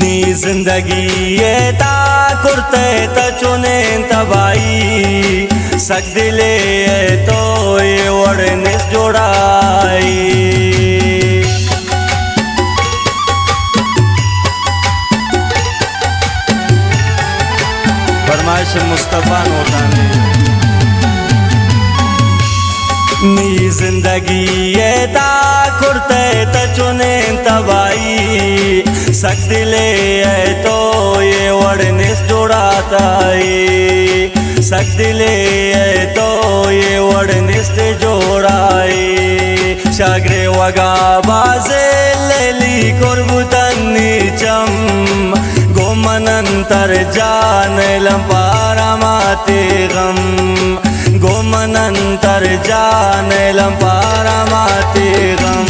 नी जिंदगी ये ता कुर्ते त चुने तबाई सकदिले तो ये वड़निस जोड़ाई फरमाइश मुस्तफ़ा नोटानी नी जिंदगी ये ता खुरते तचुने तबाई सकदिले तो ये वड़निस जोड़ाताई सकदिले तो ये वड़निस जोड़ाई शागरे वगा बाजे लेली कुर्बुतन्नी चम गोमनंतर जान लंपारा माते गम गोमनंतर जान लंपारा माते गम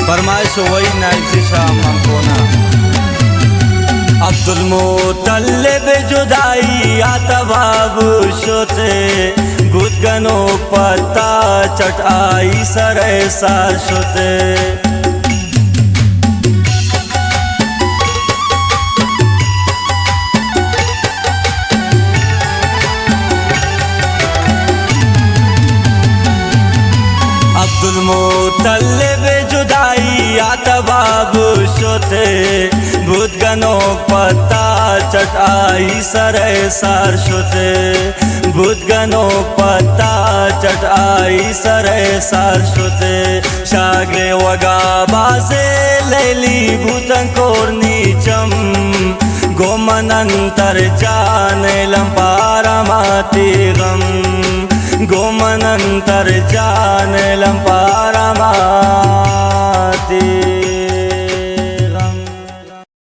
फरमाइश वही नाइजी शाह मंकोना अब्दुल मुतल्लिब जुदाई आतबाब शोते गुदगनो पत्ता चटाई सरे सार शोते अब्दुल मुतल्लिब जुदाई आतबाब शोते बुदगनो पत्ता चटाई सरे सार शोते बुदगनो पत्ता चटाई सरे सार शोते शागरे वगा बाजे लेली भूतन कोरनी चम गोमनंतर जान लंपारा माते गम गोमनंतर जान लंपारा